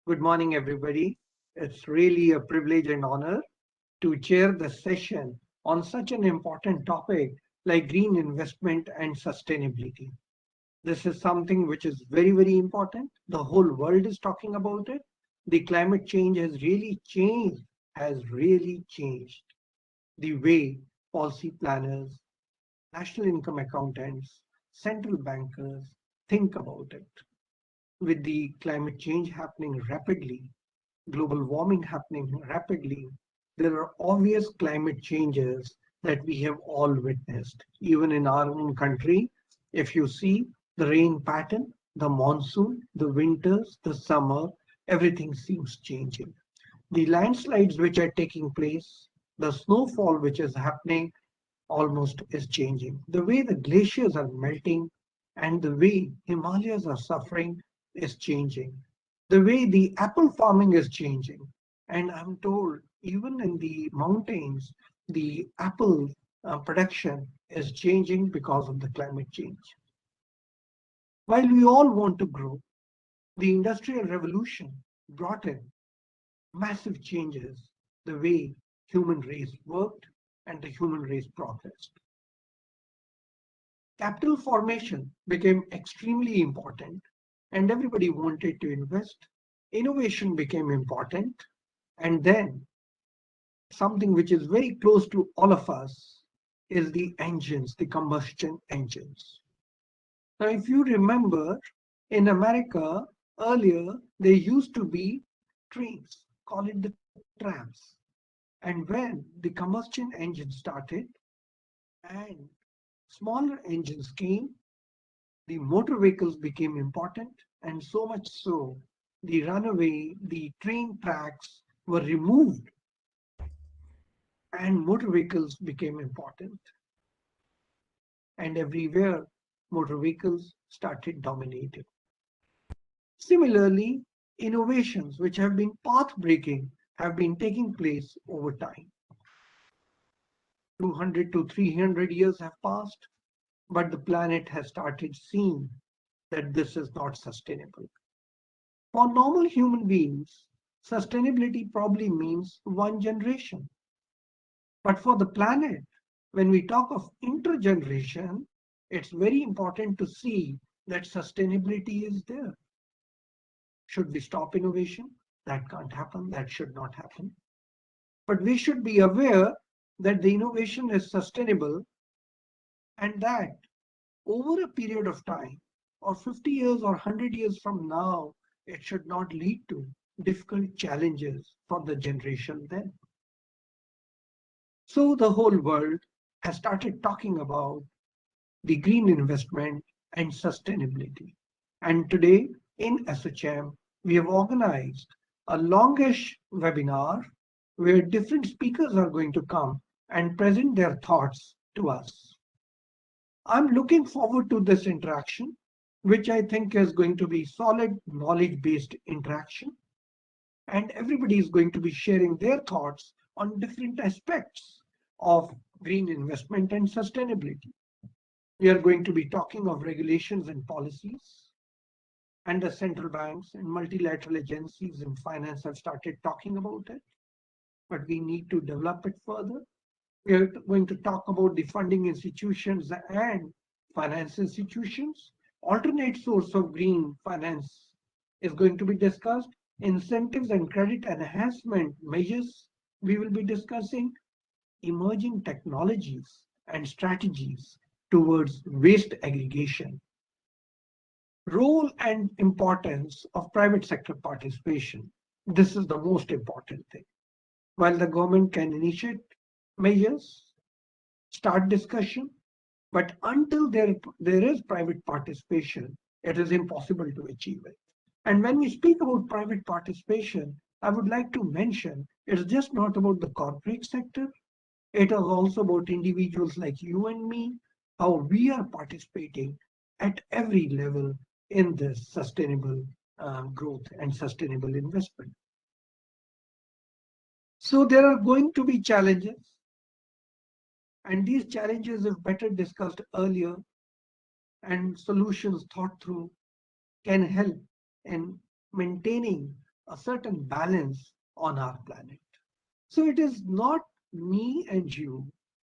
Good morning, everybody. It's really a privilege and honor to chair the session on such an important topic like green investment and sustainability. This is something which is very, very important. The whole world is talking about it. The climate change has really changed the way policy planners, national income accountants, central bankers think about it. With the climate change happening rapidly, global warming happening rapidly, there are obvious climate changes that we have all witnessed. Even in our own country, if you see the rain pattern, the monsoon, the winters, the summer, everything seems changing. The landslides which are taking place, the snowfall which is happening almost is changing. The way the glaciers are melting and the way Himalayas are suffering is changing. The way the apple farming is changing. And I'm told even in the mountains, the apple production is changing because of the climate change. While we all want to grow, the Industrial Revolution brought in massive changes the way human race worked and the human race progressed. Capital formation became extremely important and everybody wanted to invest. Innovation became important. And then something which is very close to all of us is the engines, the combustion engines. Now, if you remember, in America earlier, there used to be trains, call it the trams. And when the combustion engine started and smaller engines came, the motor vehicles became important, and so much so, the train tracks were removed and motor vehicles became important. And everywhere, motor vehicles started dominating. Similarly, innovations which have been path-breaking have been taking place over time. 200 to 300 years have passed, but the planet has started seeing that this is not sustainable. For normal human beings, sustainability probably means one generation. But for the planet, when we talk of intergeneration, it's very important to see that sustainability is there. Should we stop innovation? That can't happen. That should not happen. But we should be aware that the innovation is sustainable and that over a period of time, or 50 years or 100 years from now, it should not lead to difficult challenges for the generation then. So the whole world has started talking about the green investment and sustainability. And today in ASSOCHAM, we have organized a longish webinar where different speakers are going to come and present their thoughts to us. I'm looking forward to this interaction, which I think is going to be solid knowledge-based interaction. And everybody is going to be sharing their thoughts on different aspects of green investment and sustainability. We are going to be talking of regulations and policies, and the central banks and multilateral agencies in finance have started talking about it, but we need to develop it further. We are going to talk about the funding institutions and finance institutions. Alternate source of green finance is going to be discussed. Incentives and credit enhancement measures we will be discussing. Emerging technologies and strategies towards waste aggregation. Role and importance of private sector participation. This is the most important thing. While the government can initiate measures, start discussion, but until there is private participation, it is impossible to achieve it. And when we speak about private participation, I would like to mention it's just not about the corporate sector. It is also about individuals like you and me, how we are participating at every level in this sustainable growth and sustainable investment. So there are going to be challenges, and these challenges, if better discussed earlier and solutions thought through, can help in maintaining a certain balance on our planet. So it is not me and you.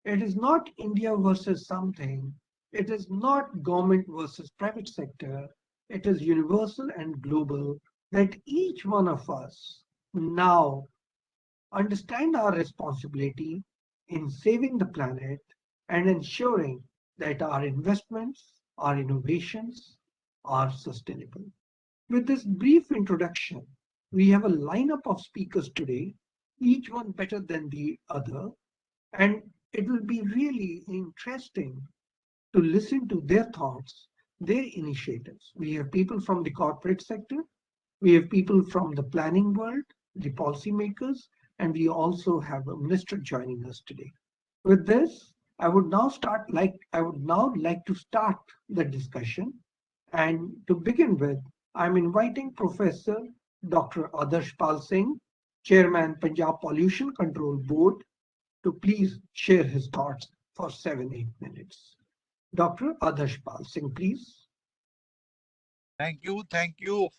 It is not India versus something. It is not government versus private sector. It is universal and global that each one of us now understand our responsibility in saving the planet and ensuring that our investments, our innovations are sustainable. With this brief introduction, we have a lineup of speakers today, each one better than the other, and it will be really interesting to listen to their thoughts, their initiatives. We have people from the corporate sector, we have people from the planning world, the policymakers, and we also have a minister joining us today. With this, I would now like to start the discussion. And to begin with, I'm inviting Professor Dr. Adarsh Pal Singh, Chairman Punjab Pollution Control Board, to please share his thoughts for 7-8 minutes. Dr. Adarsh Pal Singh, please. Thank you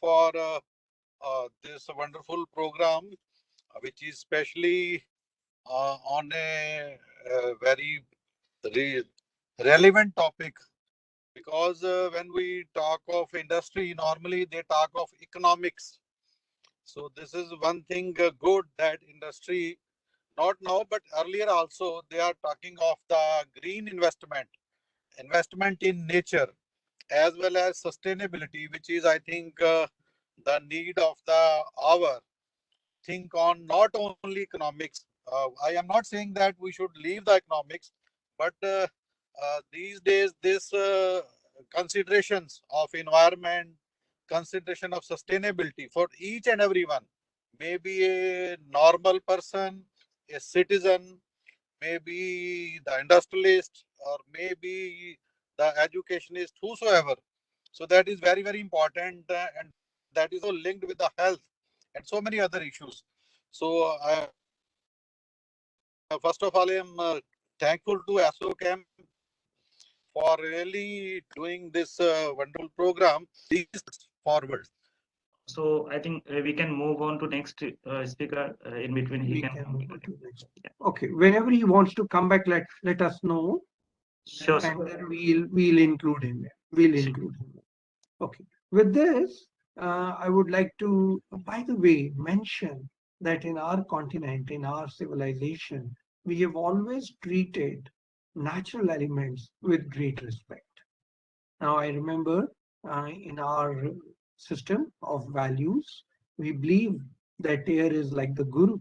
for this wonderful program, which is specially on a very re relevant topic. Because when we talk of industry, normally they talk of economics. So this is one thing good that industry, not now but earlier also, they are talking of the green investment in nature, as well as sustainability, which is, I think, the need of the hour. Think on not only economics. I am not saying that we should leave the economics, but these days, this considerations of environment, consideration of sustainability for each and everyone, maybe a normal person, a citizen, maybe the industrialist, or maybe the educationist, whosoever. So that is very, very important, and that is also linked with the health and so many other issues. So, first of all, I am thankful to ASSOCHAM for really doing this wonderful program. These forward. So I think we can move on to next speaker in between. He We can can move on to next. Yeah. Okay, whenever he wants to come back, let us know, Sure, and sir. then we'll include him. We'll Sure. include him. Okay. With this, I would like to, by the way, mention that in our continent, in our civilization, we have always treated natural elements with great respect. Now, I remember in our system of values, we believe that air is like the guru,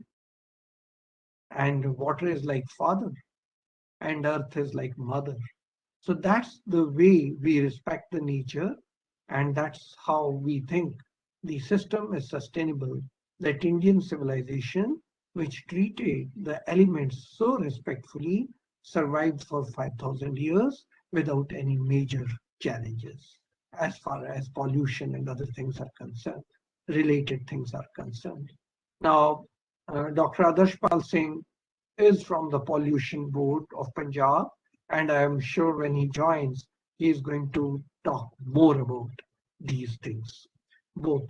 and water is like father, and earth is like mother. So that's the way we respect the nature, and that's how we think the system is sustainable. That Indian civilization, which treated the elements so respectfully, survived for 5,000 years without any major challenges as far as pollution and other things are concerned, related things are concerned. Now, Dr. Adarsh Pal Singh is from the Pollution Board of Punjab, and I am sure when he joins, he is going to talk more about these things, both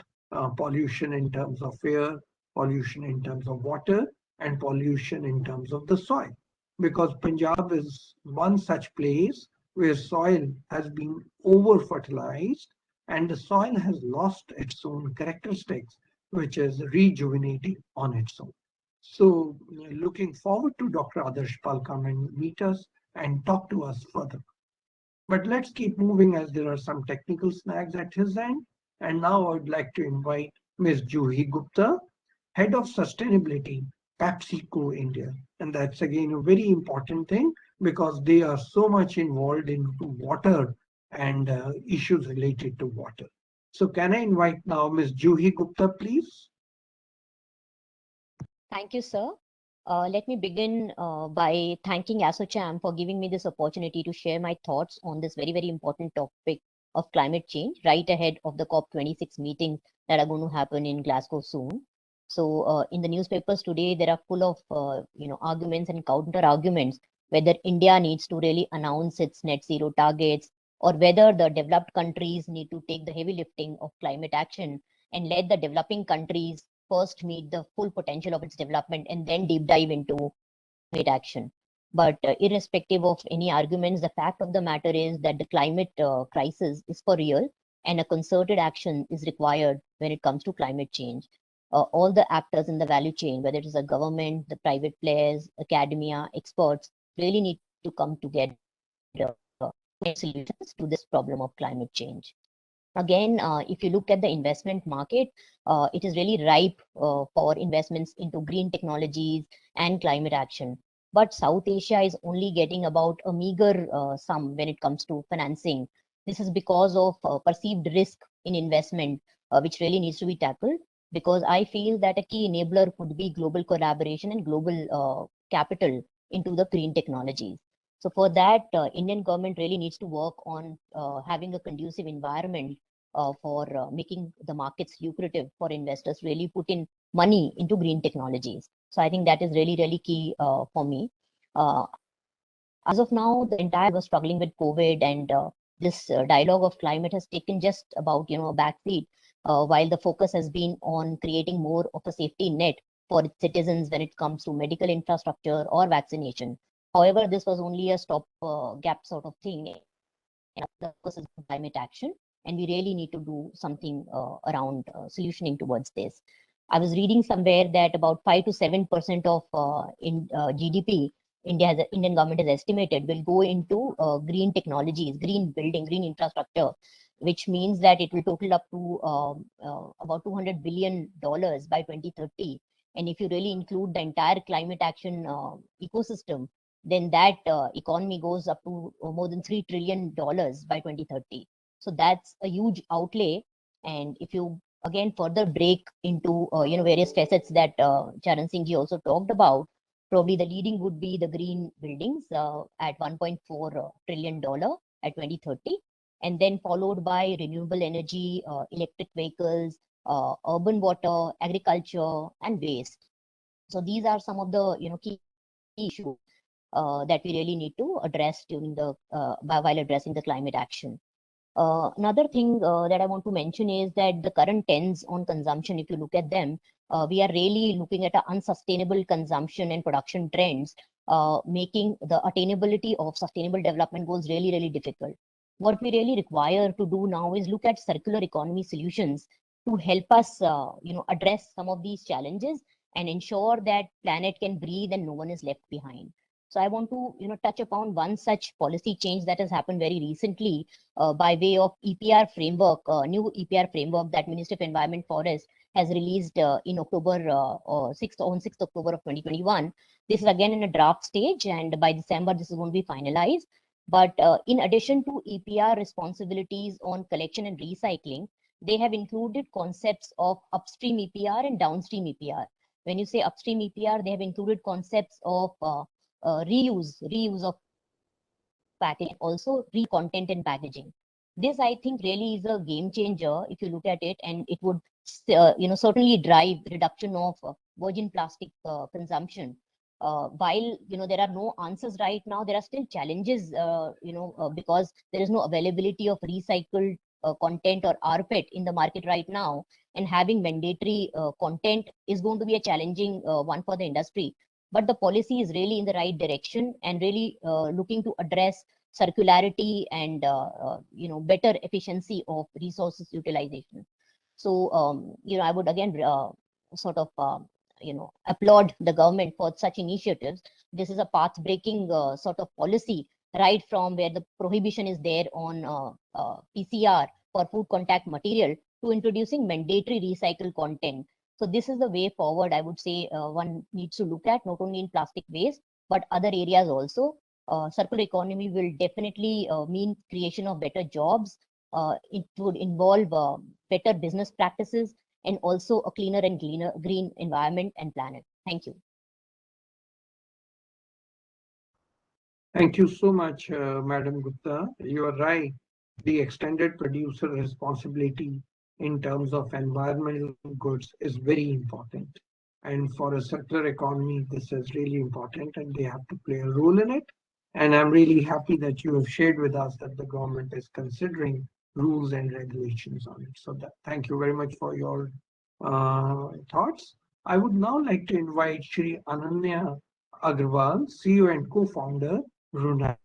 pollution in terms of air, pollution in terms of water, and pollution in terms of the soil. Because Punjab is one such place where soil has been over fertilized and the soil has lost its own characteristics, which is rejuvenating on its own. So looking forward to Dr. Adarsh Pal come and meet us and talk to us further. But let's keep moving as there are some technical snags at his end. And now I would like to invite Ms. Juhi Gupta, Head of Sustainability, PepsiCo India. And that's again a very important thing because they are so much involved into water and issues related to water. So can I invite now Ms. Juhi Gupta, please? Thank you, sir. Let me begin by thanking ASSOCHAM for giving me this opportunity to share my thoughts on this very, very important topic of climate change right ahead of the COP26 meetings that are going to happen in Glasgow soon. So in the newspapers today, there are full of arguments and counter arguments whether India needs to really announce its net zero targets or whether the developed countries need to take the heavy lifting of climate action and let the developing countries first meet the full potential of its development and then deep dive into climate action. But irrespective of any arguments, the fact of the matter is that the climate crisis is for real, and a concerted action is required when it comes to climate change. All the actors in the value chain, whether it is a government, the private players, academia, experts, really need to come together to solutions to this problem of climate change. Again, if you look at the investment market, it is really ripe for investments into green technologies and climate action. But South Asia is only getting about a meager sum when it comes to financing. This is because of perceived risk in investment, which really needs to be tackled. Because I feel that a key enabler could be global collaboration and global capital into the green technologies. So for that, Indian government really needs to work on having a conducive environment for making the markets lucrative for investors, really put in money into green technologies. So I think that is really, really key for me. As of now, the entire was struggling with COVID, and this dialogue of climate has taken just about a backseat, while the focus has been on creating more of a safety net for its citizens when it comes to medical infrastructure or vaccination. However, this was only a stop gap sort of thing. And the focus is on climate action, and we really need to do something around solutioning towards this. I was reading somewhere that about 5 to 7% of GDP Indian government has estimated will go into green technologies, green building, green infrastructure, which means that it will total up to about $200 billion by 2030. And if you really include the entire climate action ecosystem, then that economy goes up to more than $3 trillion by 2030. So that's a huge outlay. And if you again further break into various facets that Charan Singh ji also talked about, probably the leading would be the green buildings at $1.4 trillion at 2030, and then followed by renewable energy, electric vehicles, urban water, agriculture, and waste. So these are some of the key issues that we really need to address during the while addressing the climate action. Another thing that I want to mention is that the current trends on consumption, if you look at them, we are really looking at an unsustainable consumption and production trends, making the attainability of sustainable development goals really, really difficult. What we really require to do now is look at circular economy solutions to help us, address some of these challenges and ensure that planet can breathe and no one is left behind. So I want to, touch upon one such policy change that has happened very recently by way of EPR framework, new EPR framework that Ministry of Environment Forest has released in October 6th October of 2021. This is again in a draft stage, and by December this is going to be finalized. But in addition to EPR responsibilities on collection and recycling, they have included concepts of upstream EPR and downstream EPR. When you say upstream EPR, they have included concepts of reuse of packaging, also content and packaging. This, I think, really is a game changer if you look at it, and it would, certainly drive reduction of virgin plastic consumption. While there are no answers right now, there are still challenges, because there is no availability of recycled content or rPET in the market right now, and having mandatory content is going to be a challenging one for the industry. But the policy is really in the right direction and really looking to address circularity and better efficiency of resources utilization. So I would again sort of applaud the government for such initiatives. This is a path-breaking sort of policy, right from where the prohibition is there on PCR for food contact material to introducing mandatory recycled content. So this is the way forward, I would say, one needs to look at, not only in plastic waste, but other areas also. Circular economy will definitely mean creation of better jobs. It would involve better business practices and also a cleaner and green environment and planet. Thank you. Thank you so much, Madam Gupta. You are right. The extended producer responsibility in terms of environmental goods is very important. And for a circular economy, this is really important, and they have to play a role in it. And I'm really happy that you have shared with us that the government is considering rules and regulations on it. So thank you very much for your thoughts. I would now like to invite Shri Ananya Agarwal, CEO and co-founder, Runai.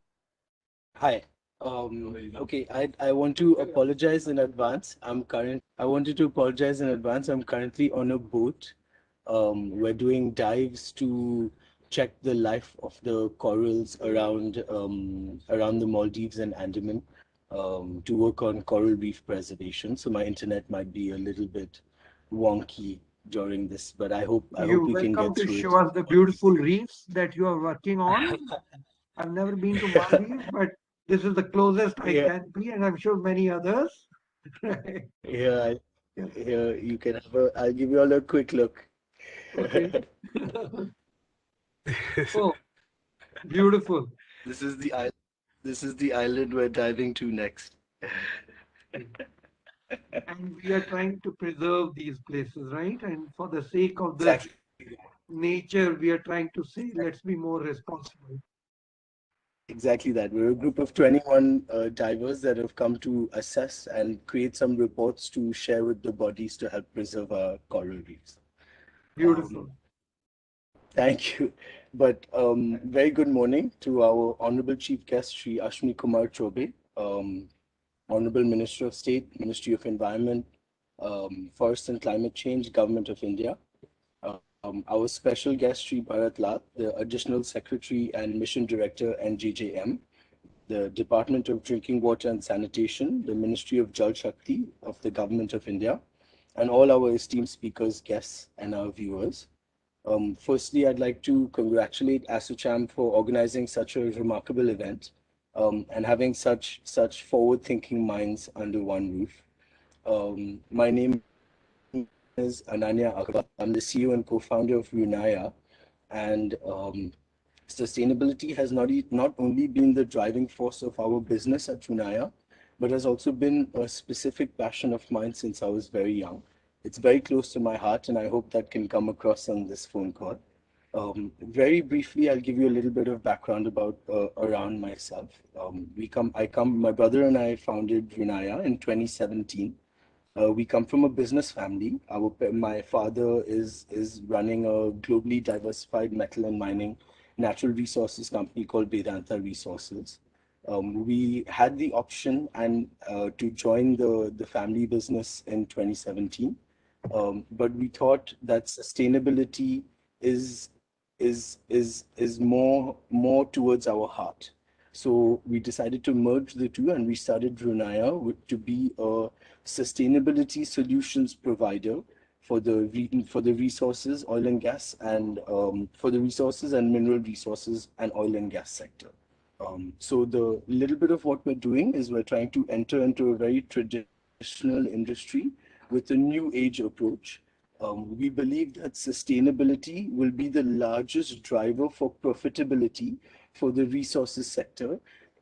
Hi. Okay, I want to apologize in advance. I wanted to apologize in advance. I'm currently on a boat. We're doing dives to check the life of the corals around the Maldives and Andaman, to work on coral reef preservation. So my internet might be a little bit wonky during this, but I hope You're we can welcome get to through show us the beautiful reefs that you are working on. it. I've never been to Maldives, but this is the closest I Yeah, can be, and I'm sure many others. yeah, Yeah, yeah. You can have a. I'll give you all a quick look. okay. Oh, beautiful. This is the island. This is the island we're diving to next. And we are trying to preserve these places, right? And for the sake of this Exactly. nature, we are trying to say, let's be more responsible. Exactly that. We're a group of 21 divers that have come to assess and create some reports to share with the bodies to help preserve our coral reefs. Um, Beautiful. Thank you. But very good morning to our Honorable Chief Guest, Sri Ashwini Kumar Chobe, Honorable Minister of State, Ministry of Environment, Forest and Climate Change, Government of India. Our special guest, Sri Bharat Lal, the Additional Secretary and Mission Director, NJJM, the Department of Drinking Water and Sanitation, the Ministry of Jal Shakti of the Government of India, and all our esteemed speakers, guests, and our viewers. Firstly, I'd like to congratulate ASSOCHAM for organizing such a remarkable event, and having such forward-thinking minds under one roof. My name is Ananya Agarwal. I'm the CEO and co-founder of Runaya, and sustainability has not only been the driving force of our business at Runaya, but has also been a specific passion of mine since I was very young. It's very close to my heart, and I hope that can come across on this phone call. Very briefly, I'll give you a little bit of background about around myself. My brother and I founded Runaya in 2017. We come from a business family. My father is running a globally diversified metal and mining natural resources company called Vedanta Resources. We had the option and to join the family business in 2017, but we thought that sustainability is is more towards our heart. So we decided to merge the two, and we started Runaya to be a sustainability solutions provider for for the resources, oil and gas, and for the resources and mineral resources and oil and gas sector. So the little bit of what we're doing is we're trying to enter into a very traditional industry with a new age approach. We believe that sustainability will be the largest driver for profitability for the resources sector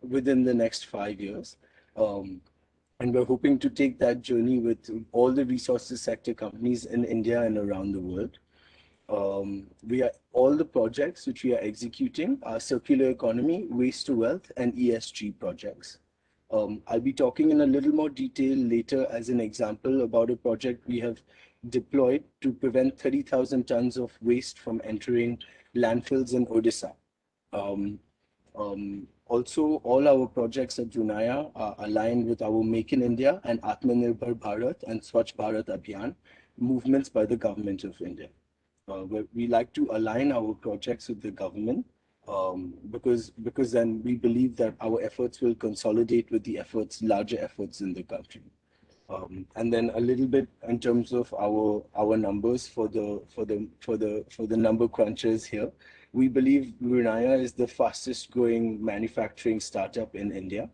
within the next 5 years. And we're hoping to take that journey with all the resources sector companies in India and around the world. We are all the projects which we are executing are circular economy, waste to wealth, and ESG projects. I'll be talking in a little more detail later as an example about a project we have deployed to prevent 30,000 tons of waste from entering landfills in Odisha. Also, all our projects at Junaya are aligned with our Make in India and Atmanirbhar Bharat and Swachh Bharat Abhiyan movements by the government of India. Where we like to align our projects with the government, because then we believe that our efforts will consolidate with the larger efforts in the country. And then a little bit in terms of our numbers for the number crunchers here. We believe Runaya is the fastest growing manufacturing startup in India.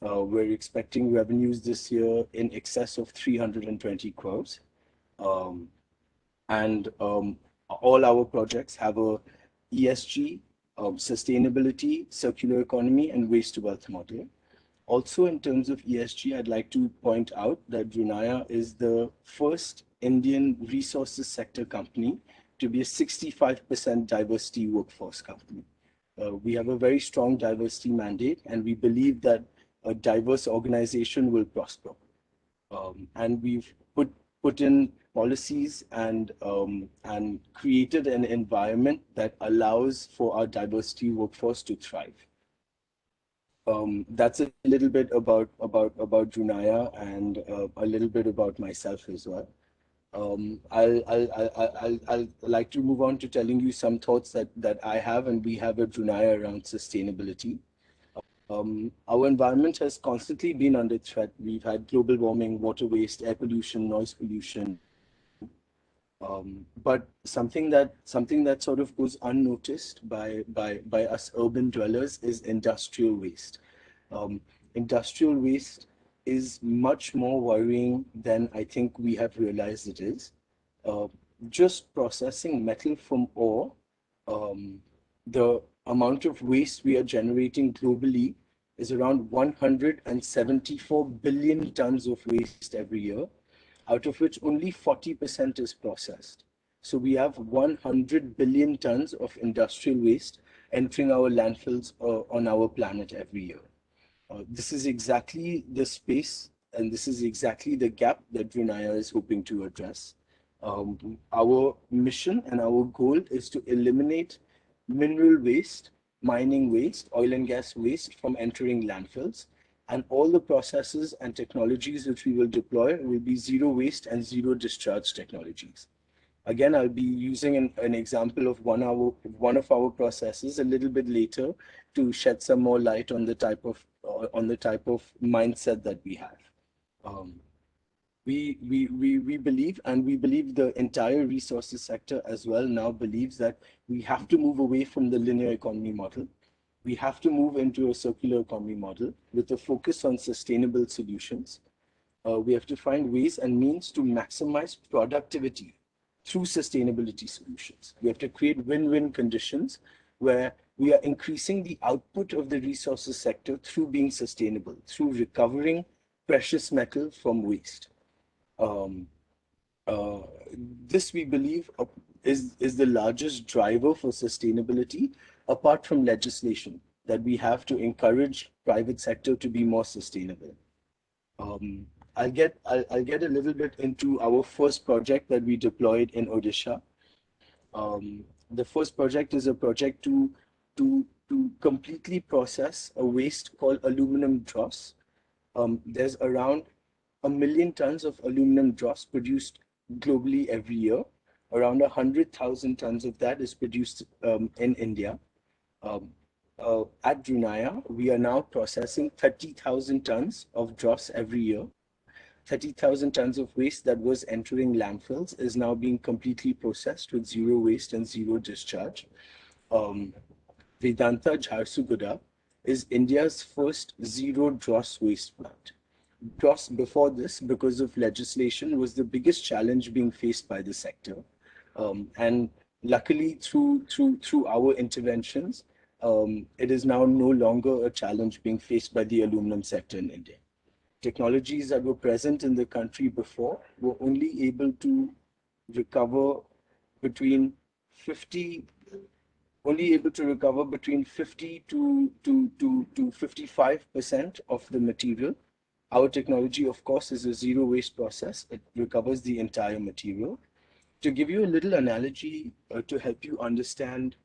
We're expecting revenues this year in excess of 320 crores. Um, and all our projects have a ESG, sustainability, circular economy, and waste to wealth model. Also, in terms of ESG, I'd like to point out that Junaya is the first Indian resources sector company to be a 65% diversity workforce company. We have a very strong diversity mandate, and we believe that a diverse organization will prosper. And we've put in policies and created an environment that allows for our diversity workforce to thrive. That's a little bit about Junaya and a little bit about myself as well. I'll like to move on to telling you some thoughts that I have and we have at Junaya around sustainability. Our environment has constantly been under threat. We've had global warming, water waste, air pollution, noise pollution. But something that sort of goes unnoticed by us urban dwellers is industrial waste. Industrial waste is much more worrying than I think we have realized it is. Just processing metal from ore, the amount of waste we are generating globally is around 174 billion tons of waste every year, out of which only 40% is processed. So we have 100 billion tons of industrial waste entering our landfills on our planet every year. This is exactly the space and this is exactly the gap that Junaya is hoping to address. Our mission and our goal is to eliminate mineral waste, mining waste, oil and gas waste from entering landfills. And all the processes and technologies which we will deploy will be zero waste and zero discharge technologies. Again, I'll be using an example of one of our processes a little bit later to shed some more light on the type of mindset that we have. We believe, and we believe the entire resources sector as well now believes that we have to move away from the linear economy model. We have to move into a circular economy model with a focus on sustainable solutions. We have to find ways and means to maximize productivity through sustainability solutions. We have to create win-win conditions where we are increasing the output of the resources sector through being sustainable, through recovering precious metal from waste. This we believe is the largest driver for sustainability, apart from legislation, that we have to encourage private sector to be more sustainable. I'll get a little bit into our first project that we deployed in Odisha. The first project is a project to completely process a waste called aluminum dross. There's around 1 million tons of aluminum dross produced globally every year. Around 100,000 tons of that is produced in India. At Junaya, we are now processing 30,000 tons of dross every year. 30,000 tons of waste that was entering landfills is now being completely processed with zero waste and zero discharge. Vedanta Jharsuguda is India's first zero dross waste plant. Dross before this, because of legislation, was the biggest challenge being faced by the sector. And luckily, through our interventions, it is now no longer a challenge being faced by the aluminum sector in India. Technologies that were present in the country before were only able to recover between 50 to 55% of the material. Our technology, of course, is a zero waste process. It recovers the entire material. To give you a little analogy to help you understand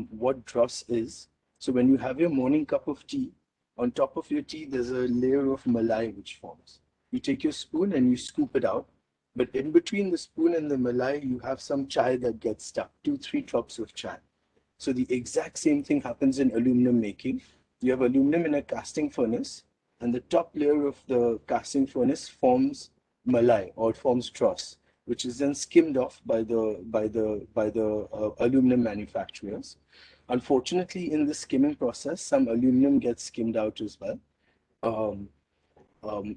what dross is. So when you have your morning cup of tea, on top of your tea, there's a layer of malai which forms. You take your spoon and you scoop it out. But in between the spoon and the malai, you have some chai that gets stuck, 2-3 drops of chai. So the exact same thing happens in aluminum making. You have aluminum in a casting furnace, and the top layer of the casting furnace forms malai, or forms dross, which is then skimmed off by the aluminum manufacturers. Unfortunately, in the skimming process, some aluminum gets skimmed out as well.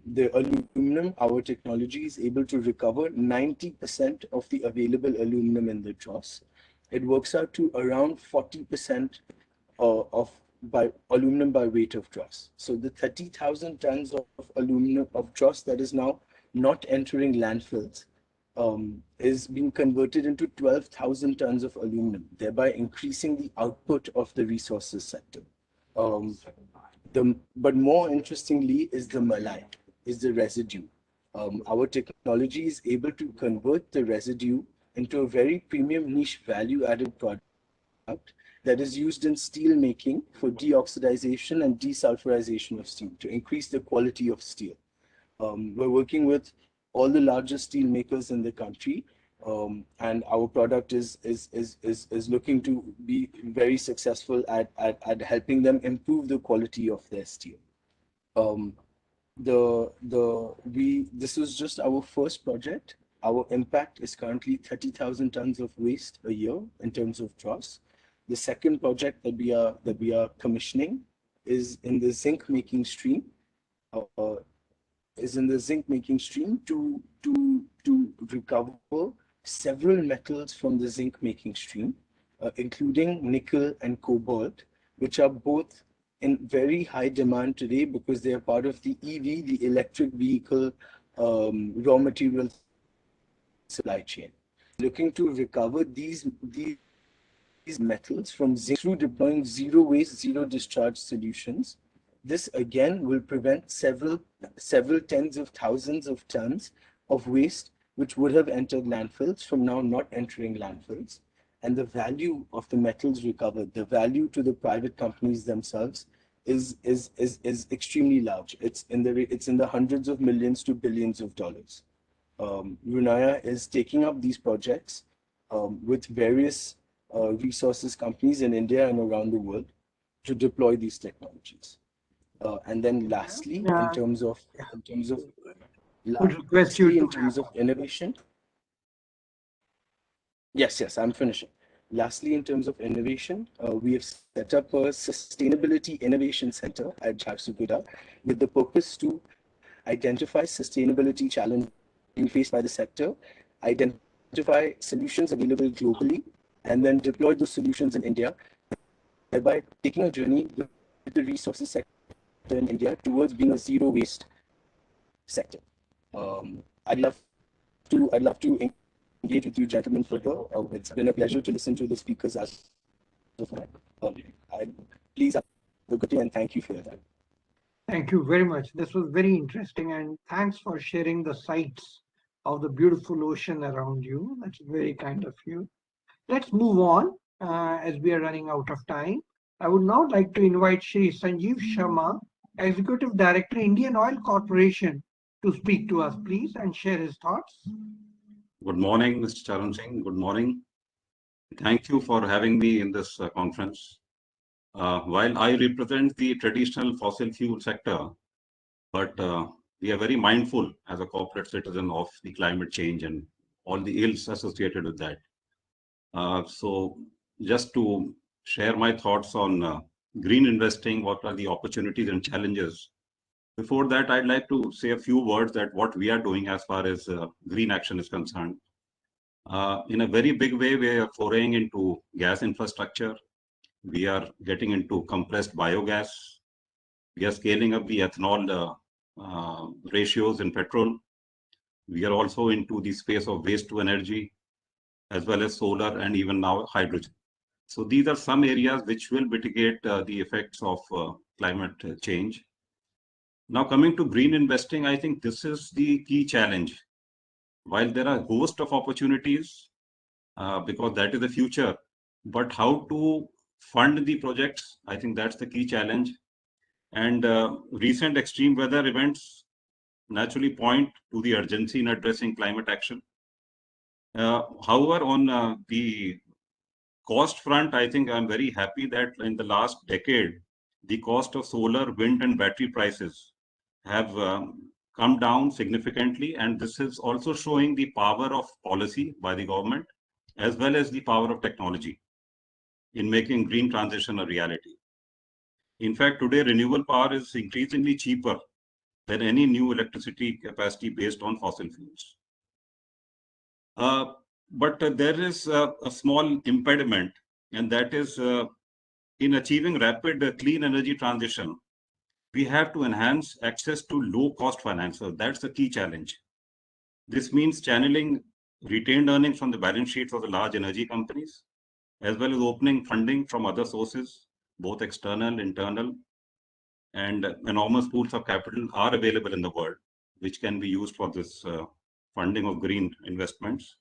The aluminum, our technology is able to recover 90% of the available aluminum in the dross. It works out to around 40% by aluminum by weight of dross. So the 30,000 tons of aluminum of dross that is now not entering landfills is being converted into 12,000 tons of aluminum, thereby increasing the output of the resources sector. But more interestingly is the malai, is the residue. Our technology is able to convert the residue into a very premium niche value-added product that is used in steel making for deoxidization and desulfurization of steel to increase the quality of steel. We're working with all the largest steel makers in the country, and our product is looking to be very successful at helping them improve the quality of their steel. Um, this was just our first project. Our impact is currently 30,000 tons of waste a year in terms of dross. The second project that we are commissioning is in the zinc making stream. To recover several metals from the zinc making stream, including nickel and cobalt, which are both in very high demand today because they are part of the EV, the electric vehicle raw material supply chain. Looking to recover these metals from zinc through deploying zero waste, zero discharge solutions. This again will prevent several tens of thousands of tons of waste which would have entered landfills from now not entering landfills. And the value of the metals recovered, the value to the private companies themselves is extremely large. It's in the hundreds of millions to billions of dollars. Runaya is taking up these projects with various resources companies in India and around the world to deploy these technologies. And then lastly, in terms of innovation. Yes, I'm finishing. Lastly, in terms of innovation, we have set up a Sustainability Innovation Center at Jharsuguda with the purpose to identify sustainability challenges faced by the sector, identify solutions available globally, and then deploy those solutions in India, thereby taking a journey with the resources sector in India towards being a zero waste sector. I'd love to engage with you gentlemen further. It's been a pleasure to listen to the speakers as of now. Please have a good day and thank you for your time. Thank you very much. This was very interesting, and thanks for sharing the sights of the beautiful ocean around you. That's very kind of you. Let's move on as we are running out of time. I would now like to invite Shri Sanjeev Sharma, Executive Director, Indian Oil Corporation, to speak to us, please, and share his thoughts. Good morning, Mr. Charan Singh. Good morning. Thank you for having me in this conference. While I represent the traditional fossil fuel sector, but we are very mindful as a corporate citizen of the climate change and all the ills associated with that. So just to share my thoughts on green investing, what are the opportunities and challenges. Before that, I'd like to say a few words that what we are doing as far as green action is concerned. In a very big way, we are foraying into gas infrastructure. We are getting into compressed biogas. We are scaling up the ethanol ratios in petrol. We are also into the space of waste to energy, as well as solar and even now hydrogen. So these are some areas which will mitigate the effects of climate change. Now coming to green investing, I think this is the key challenge. While there are a host of opportunities, because that is the future, but how to fund the projects, I think that's the key challenge. And recent extreme weather events naturally point to the urgency in addressing climate action. However, on the cost front, I think I'm very happy that in the last decade, the cost of solar, wind, and battery prices have come down significantly. And this is also showing the power of policy by the government, as well as the power of technology in making green transition a reality. In fact, today, renewable power is increasingly cheaper than any new electricity capacity based on fossil fuels. But there is a small impediment, and that is in achieving rapid clean energy transition, we have to enhance access to low-cost financiers. That's the key challenge. This means channeling retained earnings from the balance sheets of the large energy companies, as well as opening funding from other sources, both external, internal, and enormous pools of capital are available in the world. which can be used for this funding of green investments.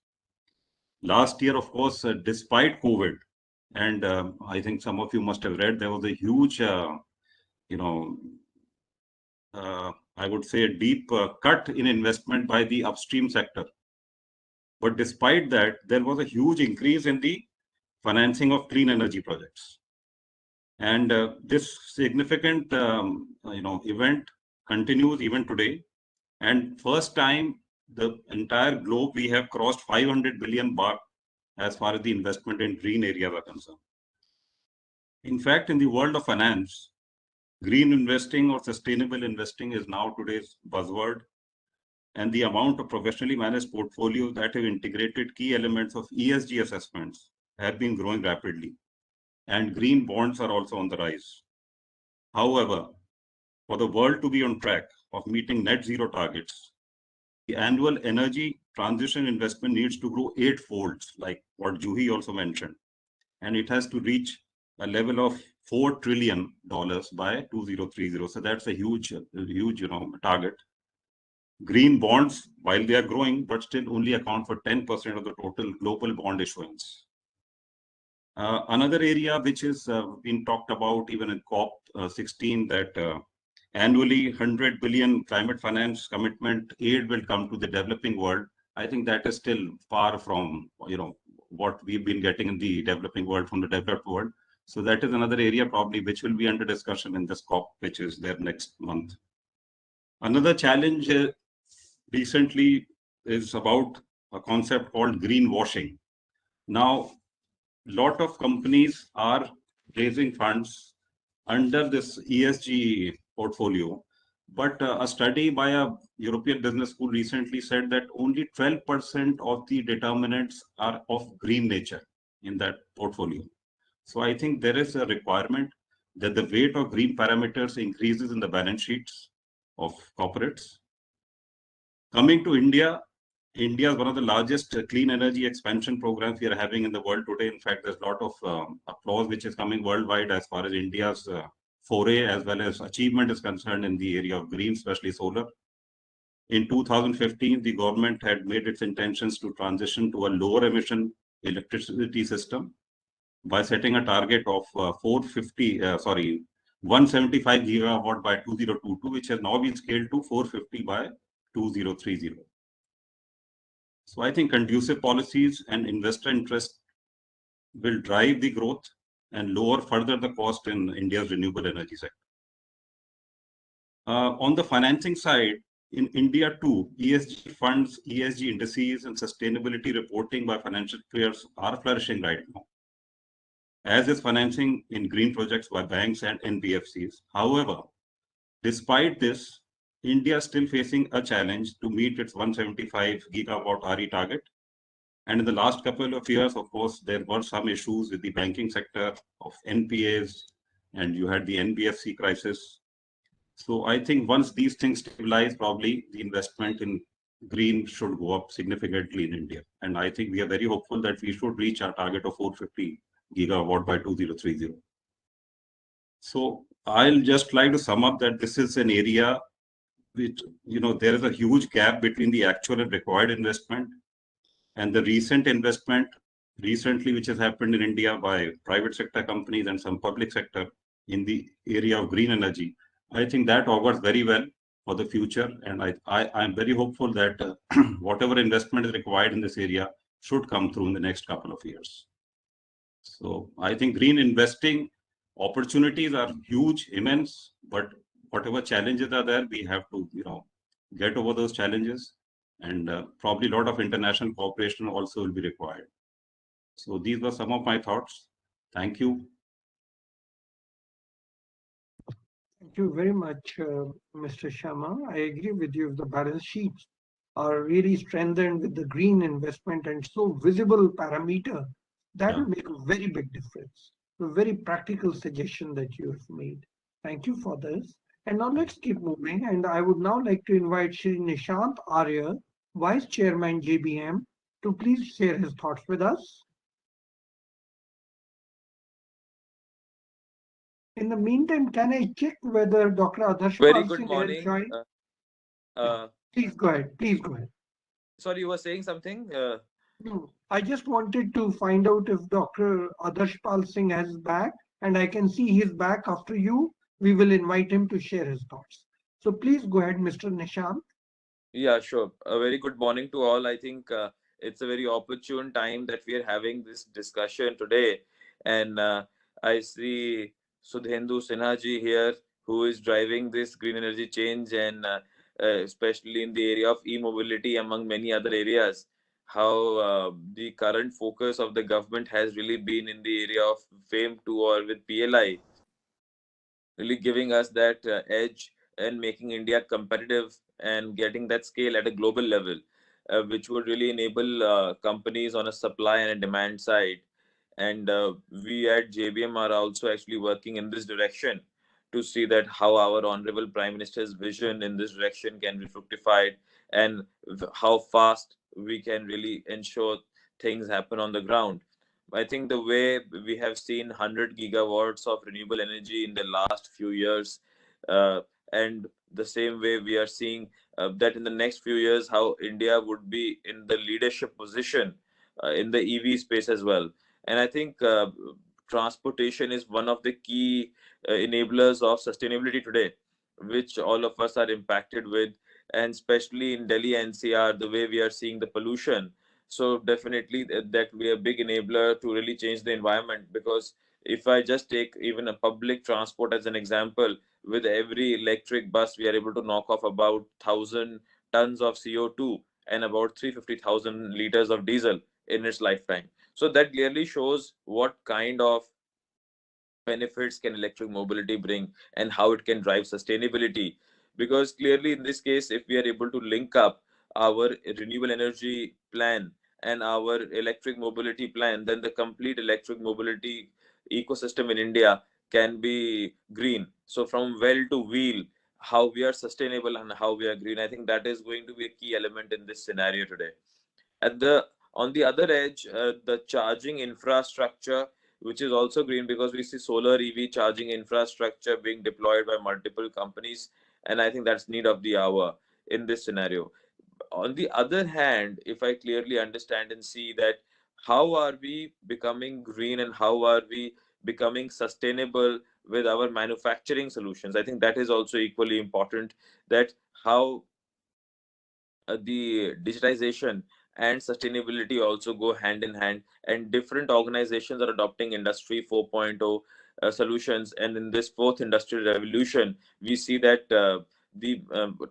Last year, of course, despite COVID, and I think some of you must have read, there was a huge, I would say, a deep cut in investment by the upstream sector. But despite that, there was a huge increase in the financing of clean energy projects. And this significant, event continues even today. And first time, the entire globe, we have crossed 500 billion baht as far as the investment in green areas are concerned. In fact, in the world of finance, green investing or sustainable investing is now today's buzzword. And the amount of professionally managed portfolios that have integrated key elements of ESG assessments have been growing rapidly. And green bonds are also on the rise. However, for the world to be on track of meeting net zero targets, the annual energy transition investment needs to grow 8-fold, like what Juhi also mentioned. And it has to reach a level of $4 trillion by 2030. So that's a huge, target. Green bonds, while they are growing, but still only account for 10% of the total global bond issuance. Another area which is been talked about even in COP16, that annually 100 billion climate finance commitment aid will come to the developing world. I think that is still far from what we've been getting in the developing world from the developed world. So that is another area probably which will be under discussion in this COP, which is there next month. Another challenge recently is about a concept called greenwashing. Now, lot of companies are raising funds under this ESG portfolio, but a study by a European business school recently said that only 12% of the determinants are of green nature in that portfolio. So I think there is a requirement that the weight of green parameters increases in the balance sheets of corporates. Coming to India, India is one of the largest clean energy expansion programs we are having in the world today. In fact, there's a lot of applause which is coming worldwide as far as India's foray as well as achievement is concerned in the area of green, especially solar. In 2015, the government had made its intentions to transition to a lower emission electricity system by setting a target of 175 gigawatt by 2022, which has now been scaled to 450 by 2030. So I think conducive policies and investor interest will drive the growth and lower further the cost in India's renewable energy sector. On the financing side, in India too, ESG funds, ESG indices, and sustainability reporting by financial players are flourishing right now, as is financing in green projects by banks and NBFCs. However, despite this, India is still facing a challenge to meet its 175 gigawatt RE target. And in the last couple of years, of course, there were some issues with the banking sector of NPAs, and you had the NBFC crisis. So I think once these things stabilize, probably the investment in green should go up significantly in India. And I think we are very hopeful that we should reach our target of 450 gigawatt by 2030. So I'll just like to sum up that this is an area which, there is a huge gap between the actual and required investment and the recent investment recently, which has happened in India by private sector companies and some public sector in the area of green energy. I think that augurs very well for the future. And I'm very hopeful that whatever investment is required in this area should come through in the next couple of years. So I think green investing opportunities are huge, immense, but whatever challenges are there, we have to, get over those challenges, and probably a lot of international cooperation also will be required. So these were some of my thoughts. Thank you. Thank you very much, Mr. Sharma. I agree with you. If the balance sheets are really strengthened with the green investment and so visible parameter, that will make a very big difference. A very practical suggestion that you have made. Thank you for this. And now let's keep moving. And I would now like to invite Shri Nishant Arya, Vice Chairman JBM, to please share his thoughts with us. In the meantime, can I check whether Dr. Adarsh Very Pal good Singh has morning. joined? Please go ahead. Please go ahead. Sorry, you were saying something? No, I just wanted to find out if Dr. Adarshpal Singh has back, and I can see he's back after you. We will invite him to share his thoughts. So please go ahead, Mr. Nishant. Yeah, sure. A very good morning to all. I think it's a very opportune time that we are having this discussion today. And I see Sudhendu Sinha ji here, who is driving this green energy change, and especially in the area of e-mobility, among many other areas. How the current focus of the government has really been in the area of FAME 2 or with PLI, really giving us that edge and making India competitive and getting that scale at a global level, which would really enable companies on a supply and a demand side. And we at JBM are also actually working in this direction to see that how our honorable Prime Minister's vision in this direction can be fructified, and how fast we can really ensure things happen on the ground. I think the way we have seen 100 gigawatts of renewable energy in the last few years, uh, and the same way we are seeing that in the next few years, how India would be in the leadership position in the EV space as well. And I think transportation is one of the key enablers of sustainability today, which all of us are impacted with, and especially in Delhi NCR, the way we are seeing the pollution. So definitely that will be a big enabler to really change the environment, because if I just take even a public transport as an example, with every electric bus we are able to knock off about 1,000 tons of CO2 and about 350,000 liters of diesel in its lifetime. So that clearly shows what kind of benefits can electric mobility bring and how it can drive sustainability. Because clearly in this case, if we are able to link up our renewable energy plan and our electric mobility plan, then the complete electric mobility ecosystem in India can be green. So from well to wheel, how we are sustainable and how we are green, I think that is going to be a key element in this scenario today. At the On the other edge, the charging infrastructure, which is also green, because we see solar EV charging infrastructure being deployed by multiple companies, and I think that's need of the hour in this scenario. On the other hand, if I clearly understand and see that how are we becoming green and how are we becoming sustainable with our manufacturing solutions, I think that is also equally important. That how the digitization and sustainability also go hand in hand, and different organizations are adopting industry 4.0 solutions. And in this fourth industrial revolution, we see that the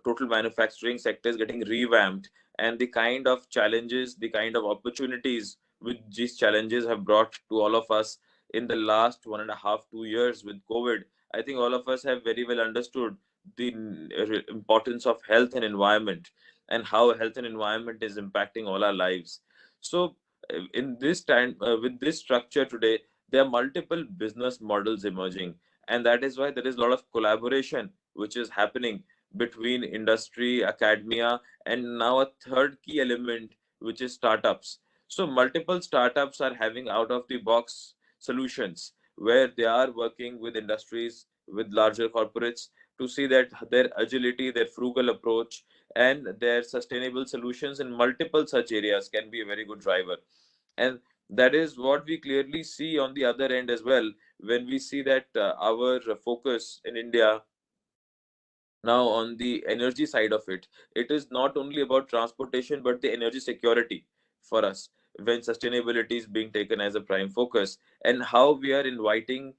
total manufacturing sector is getting revamped, and the kind of challenges, the kind of opportunities which these challenges have brought to all of us in the last 1.5 2 years with COVID, I think all of us have very well understood the importance of health and environment, and how health and environment is impacting all our lives. So in this time, with this structure today, there are multiple business models emerging, and that is why there is a lot of collaboration which is happening between industry, academia, and now a third key element, which is startups. So multiple startups are having out of the box solutions, where they are working with industries, with larger corporates, to see that their agility, their frugal approach, and their sustainable solutions in multiple such areas can be a very good driver. And that is what we clearly see on the other end as well, when we see that our focus in India now on the energy side of it, it is not only about transportation but the energy security for us, when sustainability is being taken as a prime focus, and how we are inviting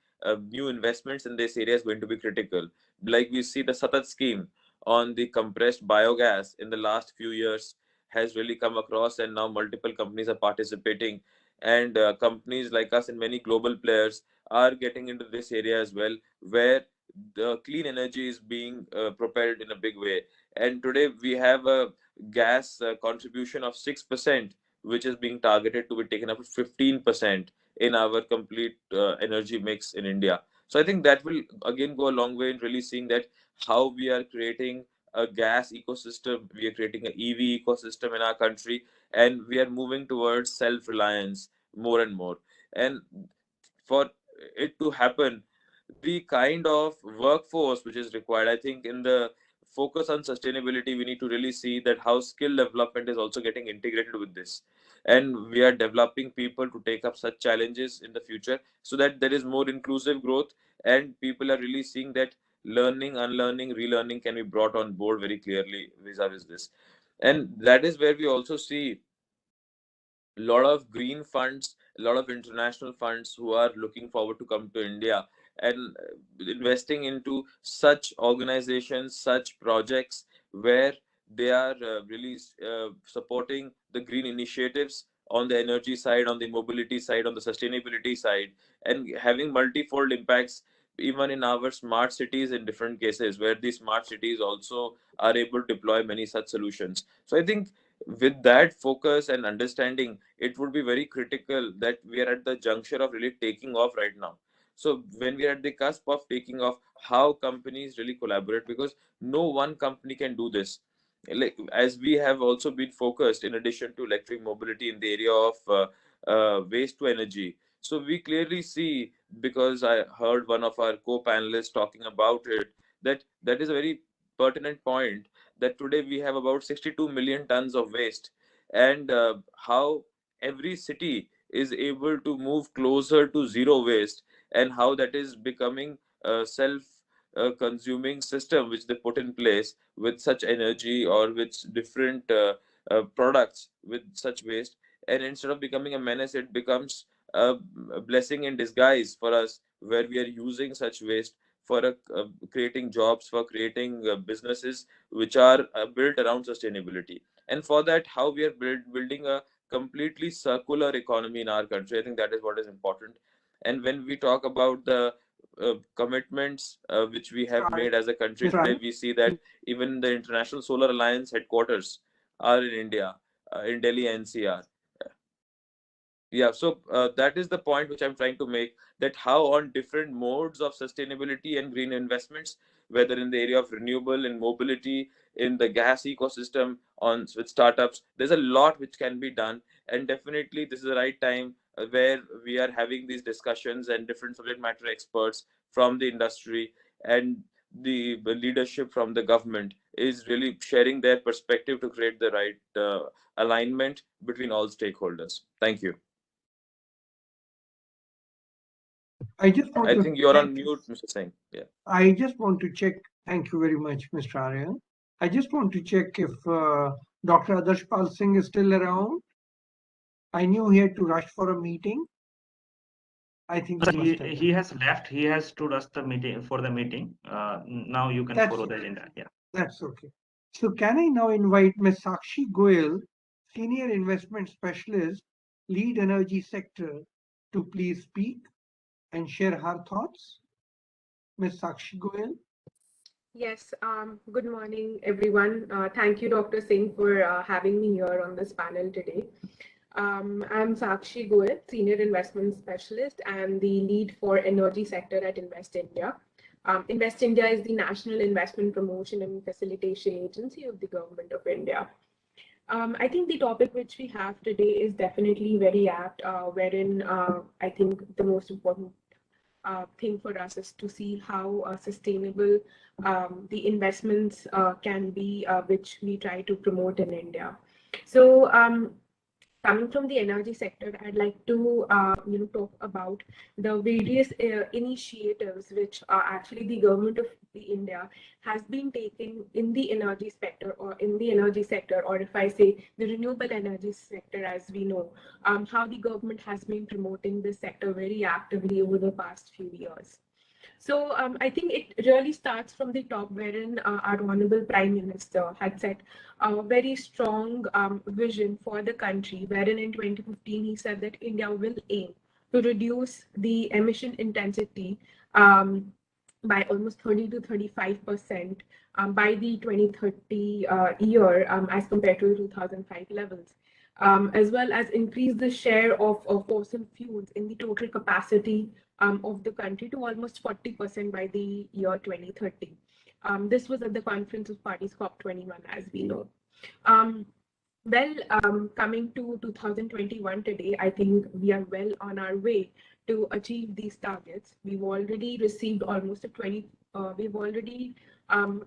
new investments in this area is going to be critical. Like we see the Satat scheme on the compressed biogas in the last few years has really come across, and now multiple companies are participating, and companies like us and many global players are getting into this area as well, where the clean energy is being propelled in a big way. And today we have a gas contribution of 6%, which is being targeted to be taken up to 15% in our complete energy mix in India. So I think that will again go a long way in really seeing that how we are creating a gas ecosystem, we are creating an EV ecosystem in our country, and we are moving towards self-reliance more and more. And for it to happen, the kind of workforce which is required, I think in the focus on sustainability, we need to really see that how skill development is also getting integrated with this, and we are developing people to take up such challenges in the future, so that there is more inclusive growth, and people are really seeing that learning, unlearning, relearning can be brought on board very clearly vis-a-vis this. And that is where we also see a lot of green funds, a lot of international funds who are looking forward to come to India and investing into such organizations, such projects where they are really supporting the green initiatives on the energy side, on the mobility side, on the sustainability side, and having multifold impacts even in our smart cities in different cases, where these smart cities also are able to deploy many such solutions. So I think with that focus and understanding, it would be very critical that we are at the juncture of really taking off right now. So when we are at the cusp of taking off, how companies really collaborate, because no one company can do this. Like, as we have also been focused in addition to electric mobility in the area of waste to energy. So we clearly see, because I heard one of our co-panelists talking about it, that that is a very pertinent point, that today we have about 62 million tons of waste, and how every city is able to move closer to zero waste, and how that is becoming a self consuming system which they put in place with such energy or with different products with such waste, and instead of becoming a menace, it becomes a blessing in disguise for us, where we are using such waste for creating jobs, for creating businesses which are built around sustainability. And for that, how we are building a completely circular economy in our country, I think that is what is important. And when we talk about the commitments which we have made as a country Mr. today, we see that even the International Solar Alliance headquarters are in India, in Delhi NCR. Yeah, so that is the point which I'm trying to make, that how on different modes of sustainability and green investments, whether in the area of renewable and mobility, in the gas ecosystem, on with startups, there's a lot which can be done. And definitely this is the right time where we are having these discussions, and different subject matter experts from the industry and the leadership from the government is really sharing their perspective to create the right alignment between all stakeholders. Thank you. I just want I to think you're check. on mute, Mr. Singh. Yeah. I just want to check. Thank you very much, Mr. Aryan. I just want to check if Dr. Adarshpal Singh is still around. I knew he had to rush for a meeting. I think He has left. He has told us the meeting for the meeting. Now you can follow the agenda. Yeah. That's okay. So can I now invite Ms. Sakshi Goyal, Senior Investment Specialist, Lead Energy Sector, to please speak and share her thoughts? Ms. Sakshi Goyal. Yes, good morning, everyone. Thank you, Dr. Singh, for having me here on this panel today. I'm Sakshi Goyal, Senior Investment Specialist and the lead for energy sector at Invest India. Invest India is the national investment promotion and facilitation agency of the Government of India. I think the topic which we have today is definitely very apt, wherein I think the most important thing for us is to see how sustainable the investments can be, which we try to promote in India. So coming from the energy sector, I'd like to talk about the various initiatives which actually the government of India has been taking in the energy sector, or if I say the renewable energy sector, as we know, how the government has been promoting this sector very actively over the past few years. So I think it really starts from the top, wherein our Honorable Prime Minister had set a very strong vision for the country, wherein in 2015 he said that India will aim to reduce the emission intensity by almost 30 to 35% by the 2030 year as compared to 2005 levels. As well as increase the share of fossil fuels in the total capacity of the country to almost 40% by the year 2030. This was at the Conference of Parties COP21, as we know. Coming to 2021 today, I think we are well on our way to achieve these targets. We've already received almost we've already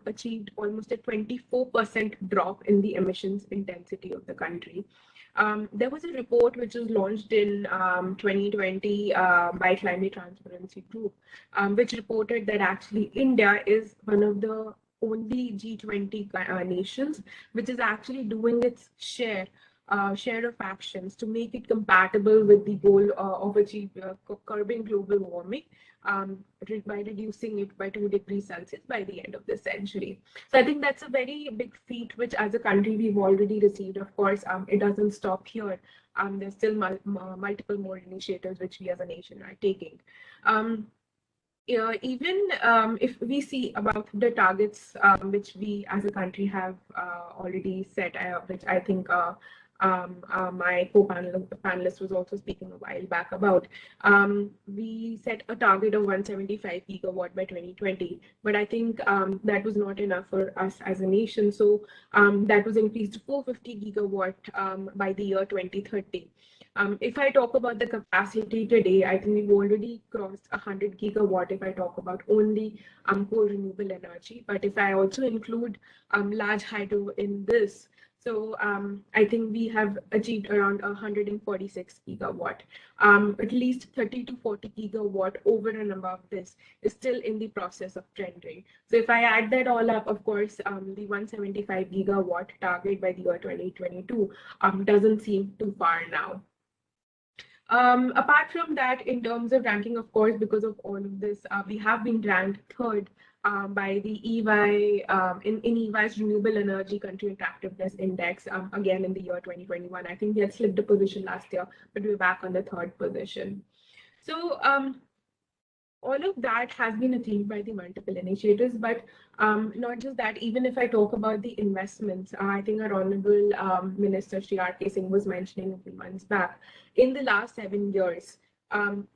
achieved almost a 24% drop in the emissions intensity of the country. There was a report which was launched in 2020 by Climate Transparency Group, which reported that actually India is one of the only G20 nations which is actually doing its share of actions to make it compatible with the goal of curbing global warming by reducing it by 2 degrees Celsius by the end of the century. So I think that's a very big feat, which as a country we've already received. Of course, it doesn't stop here. There's still multiple more initiatives which we as a nation are taking. Even if we see about the targets which we as a country have already set, which I think my co-panelist was also speaking a while back about, we set a target of 175 gigawatt by 2020, but I think that was not enough for us as a nation. So that was increased to 450 gigawatt by the year 2030. If I talk about the capacity today, I think we've already crossed 100 gigawatt if I talk about only coal renewable energy. But if I also include large hydro in this, so I think we have achieved around 146 gigawatt. At least 30 to 40 gigawatt over and above this is still in the process of trending. So if I add that all up, of course, the 175 gigawatt target by the year 2022 doesn't seem too far now. Apart from that, in terms of ranking, of course, because of all of this, we have been ranked third by the EY in EY's Renewable Energy Country Attractiveness Index, again in the year 2021. I think we had slipped a position last year, but we're back on the third position. So all of that has been achieved by the multiple initiatives, but not just that. Even if I talk about the investments, I think our Honorable Minister Shri R.K. Singh was mentioning a few months back, in the last 7 years,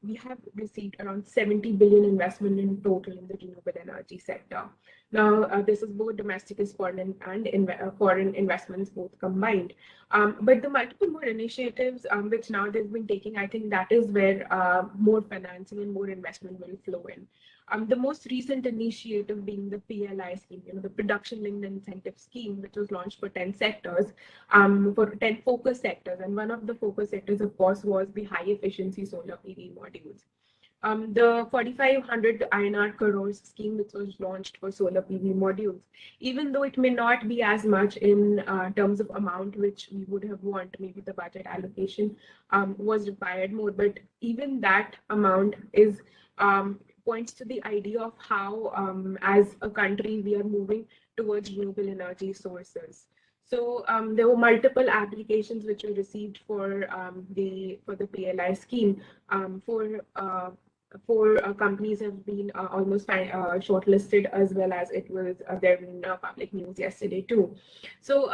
we have received around 70 billion investment in total in the renewable energy sector. Now, this is both domestic as foreign and foreign investments both combined. But the multiple more initiatives which now they've been taking, I think that is where more financing and more investment will flow in. The most recent initiative being the PLI scheme, the production linked incentive scheme, which was launched for 10 sectors, for 10 focus sectors. And one of the focus sectors, of course, was the high efficiency solar PV modules. The 4,500 INR crores scheme, which was launched for solar PV modules, even though it may not be as much in terms of amount which we would have want, maybe the budget allocation was required more, but even that amount is points to the idea of how, as a country, we are moving towards renewable energy sources. So there were multiple applications which were received for the PLI scheme. Four companies have been almost shortlisted, as well as it was there in public news yesterday too. So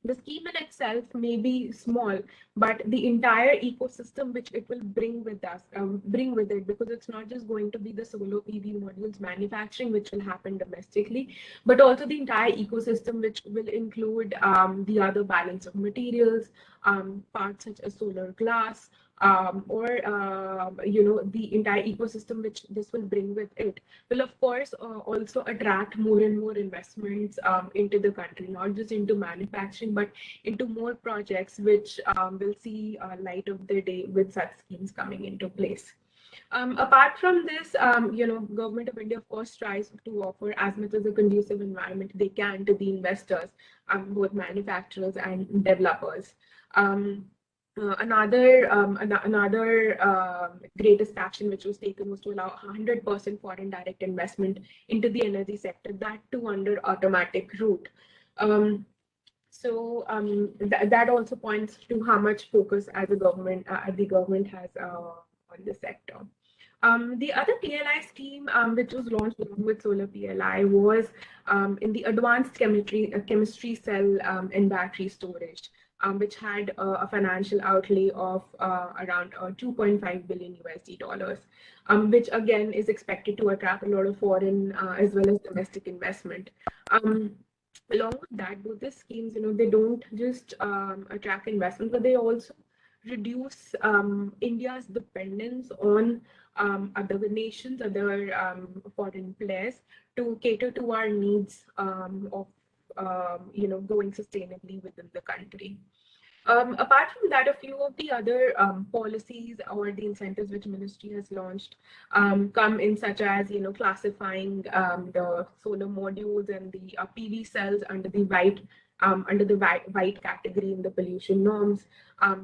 the scheme in itself may be small, but the entire ecosystem which it will bring with it, because it's not just going to be the solar PV modules manufacturing which will happen domestically, but also the entire ecosystem which will include the other balance of materials, parts such as solar glass, or the entire ecosystem which this will bring with it will of course also attract more and more investments into the country, not just into manufacturing but into more projects which will see light of the day with such schemes coming into place. Apart from this, Government of India, of course, tries to offer as much as a conducive environment they can to the investors, both manufacturers and developers. Another greatest action which was taken was to allow 100% foreign direct investment into the energy sector, that too under automatic route. That also points to how much focus as a government, the government has on the sector. The other PLI scheme which was launched along with solar PLI was in the advanced chemistry cell and battery storage, which had a financial outlay of around 2.5 billion USD dollars, which again is expected to attract a lot of foreign as well as domestic investment. Along with that, both the schemes, they don't just attract investment, but they also reduce India's dependence on other nations, other foreign players to cater to our needs of growing sustainably within the country. Apart from that, a few of the other policies or the incentives which ministry has launched come in, such as classifying the solar modules and the PV cells under the white category in the pollution norms.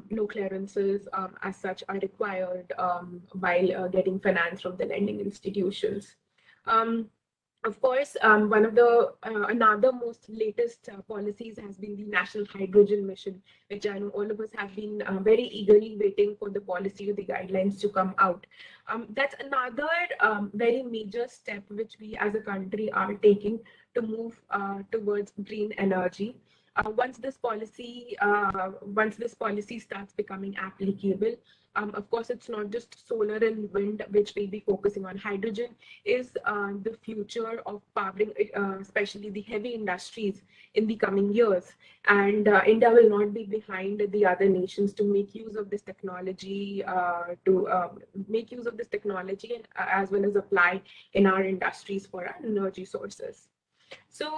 No clearances as such are required while getting finance from the lending institutions. Of course, one of the another most latest policies has been the National Hydrogen Mission, which I know all of us have been very eagerly waiting for the policy or the guidelines to come out. That's another very major step which we as a country are taking to move towards green energy. Once this policy starts becoming applicable, of course, it's not just solar and wind which we'll be focusing on. Hydrogen is the future of powering, especially the heavy industries in the coming years. And India will not be behind the other nations to make use of this technology, and as well as apply in our industries for our energy sources. So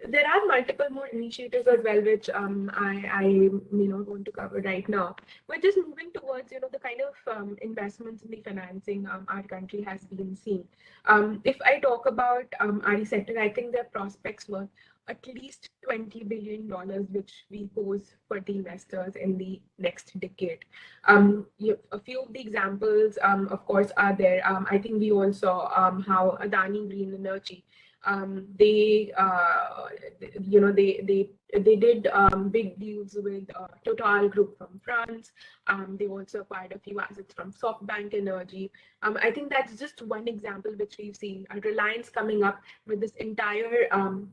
there are multiple more initiatives as well, which I may not want to cover right now. We're just moving towards the kind of investments in the financing our country has been seeing. If I talk about RE sector, I think their prospects were at least $20 billion, which we pose for the investors in the next decade. A few of the examples, of course, are there. I think we all saw how Adani Green Energy, they did big deals with Total Group from France. They also acquired a few assets from SoftBank Energy. I think that's just one example which we've seen. Reliance coming up with this entire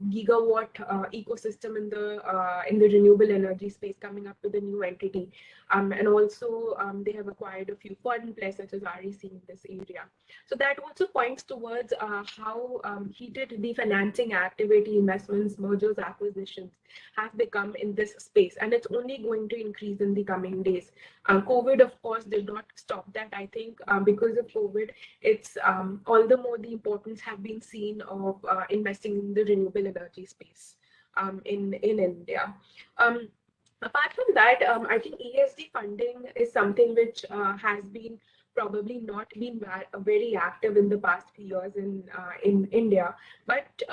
gigawatt ecosystem in the renewable energy space, coming up with a new entity. And also they have acquired a few foreign players such as REC in this area. So that also points towards how heated the financing activity, investments, mergers, acquisitions have become in this space, and it's only going to increase in the coming days. COVID, of course, did not stop that. I think because of COVID, it's all the more the importance have been seen of investing in the renewable energy space in India. Apart from that, I think ESG funding is something which has been probably not been very active in the past few years in India, but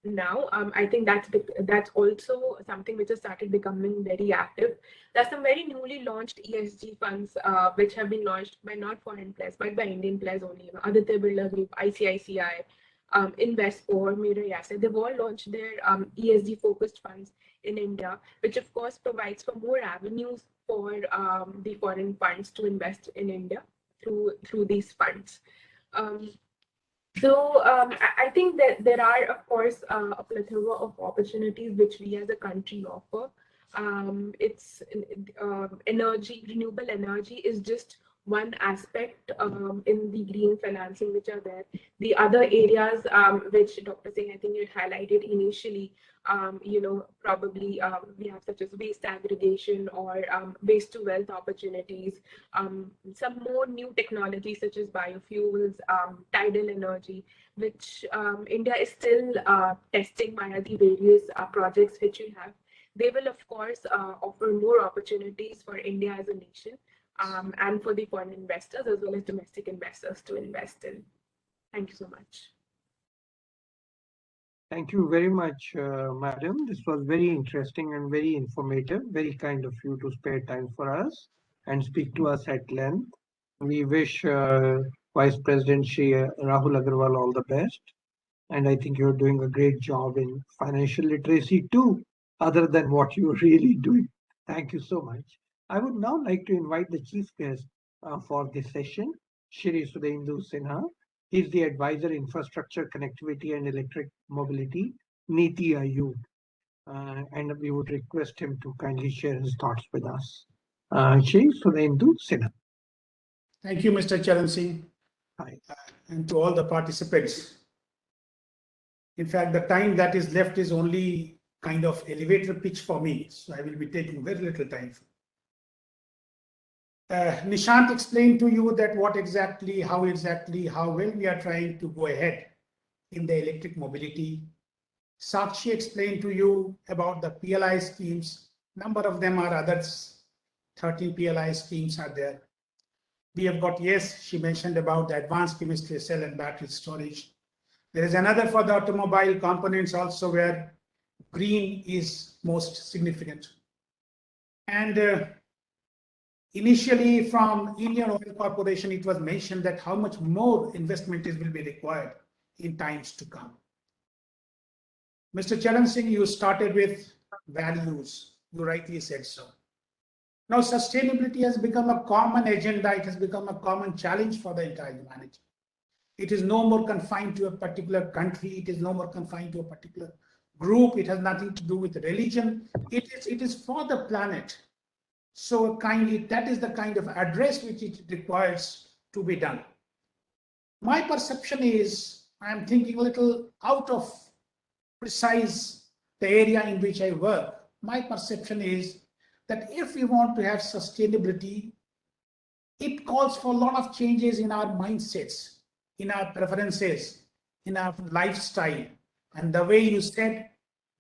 now I think that's also something which has started becoming very active. There's some very newly launched ESG funds which have been launched by not foreign players but by Indian players only. Aditya Birla Group, ICICI, Investcore, Mira Yasser, they've all launched their ESG focused funds in India, which of course provides for more avenues for the foreign funds to invest in India through these funds. I think that there are, of course, a plethora of opportunities which we as a country offer. It's energy, renewable energy is just one aspect in the green financing which are there. The other areas which Dr. Singh, I think you highlighted initially, probably we have such as waste aggregation or waste to wealth opportunities, some more new technologies such as biofuels, tidal energy, which India is still testing via the various projects which we have. They will, of course, offer more opportunities for India as a nation and for the foreign investors as well as domestic investors to invest in. Thank you so much. Thank you very much, madam. This was very interesting and very informative. Very kind of you to spare time for us and speak to us at length. We wish Vice President Shri Rahul Agarwal all the best. And I think you're doing a great job in financial literacy too, other than what you're really doing. Thank you so much. I would now like to invite the chief guest for this session, Shri Sudhendu Sinha. He's the Advisor Infrastructure, Connectivity and Electric Mobility, Niti Aayog. And we would request him to kindly share his thoughts with us. Shri Sudhendu Sinha. Thank you, Mr. Charan Singh. Hi. And to all the participants. In fact, the time that is left is only kind of elevator pitch for me. So I will be taking very little time. Nishant explained to you that how well we are trying to go ahead in the electric mobility. Sakshi explained to you about the PLI schemes. Number of them are others. 13 PLI schemes are there. We have got, yes, she mentioned about the advanced chemistry cell and battery storage. There is another for the automobile components also where green is most significant. And initially from Indian Oil Corporation, it was mentioned that how much more investment will be required in times to come. Mr. Charan Singh, you started with values. You rightly said so. Now, sustainability has become a common agenda. It has become a common challenge for the entire humanity. It is no more confined to a particular country. It is no more confined to a particular group. It has nothing to do with religion. It is for the planet. So that is the kind of address which it requires to be done. My perception is, I am thinking a little out of precise the area in which I work. My perception is that if we want to have sustainability, it calls for a lot of changes in our mindsets, in our preferences, in our lifestyle, and the way you said,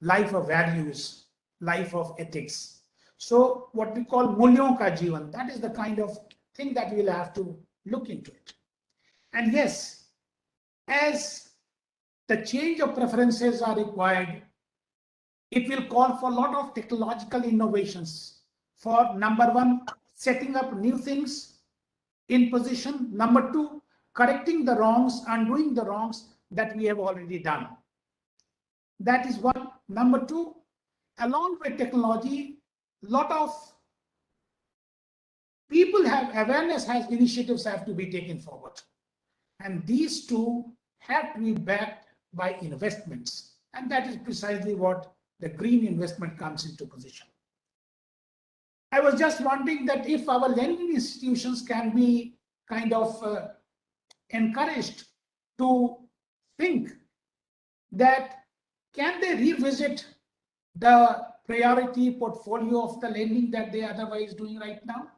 life of values, life of ethics. So what we call mulyon ka jivan, that is the kind of thing that we'll have to look into it. And yes, as the change of preferences are required, it will call for a lot of technological innovations. For number one, setting up new things in position. Number two, correcting the wrongs, undoing the wrongs that we have already done. That is one. Number two, along with technology, a lot of people have awareness, initiatives have to be taken forward. And these two have to be backed by investments. And that is precisely what the green investment comes into position. I was just wondering that if our lending institutions can be kind of encouraged to think that can they revisit the priority portfolio of the lending that they are otherwise doing right now?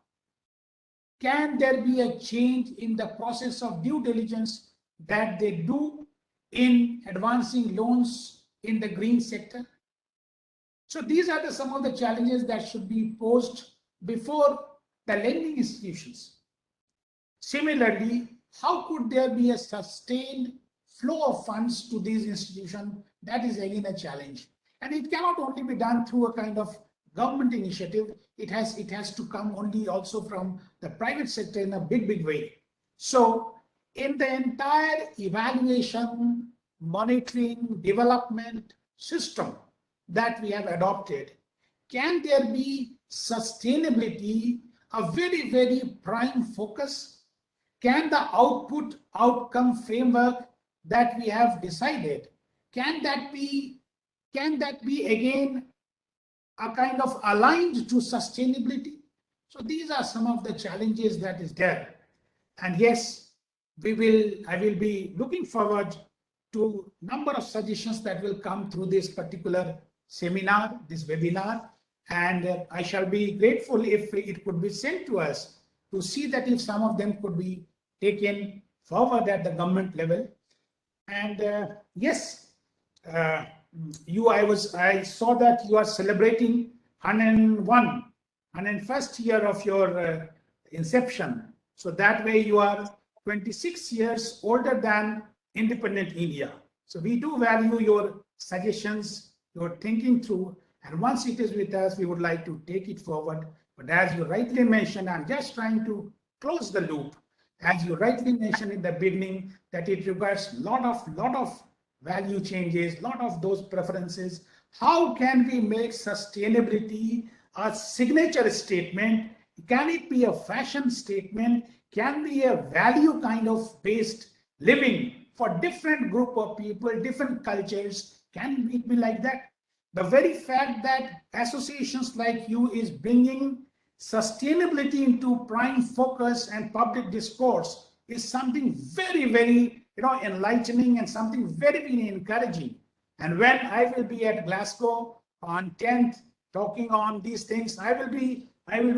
Can there be a change in the process of due diligence that they do in advancing loans in the green sector? So these are some of the challenges that should be posed before the lending institutions. Similarly, how could there be a sustained flow of funds to these institutions? That is again a challenge. And it cannot only be done through a kind of government initiative. It has to come only also from the private sector in a big way. So in the entire evaluation, monitoring, development system that we have adopted, can there be sustainability, a very prime focus? Can the outcome framework that we have decided, can that be again a kind of aligned to sustainability? So these are some of the challenges that is there. And yes, I will be looking forward to number of suggestions that will come through this particular seminar, this webinar, and I shall be grateful if it could be sent to us to see that if some of them could be taken forward at the government level. And yes, I saw that you are celebrating 101st year of your inception. So that way you are 26 years older than independent India. So we do value your suggestions, your thinking through, and once it is with us, we would like to take it forward. But as you rightly mentioned, I'm just trying to close the loop. As you rightly mentioned in the beginning, that it requires lot of value changes, lot of those preferences. How can we make sustainability a signature statement? Can it be a fashion statement? Can be a value kind of based living for different group of people, different cultures? Can it be like that? The very fact that associations like you is bringing sustainability into prime focus and public discourse is something very enlightening and something very encouraging. And when I will be at Glasgow on 10th talking on these things, I will be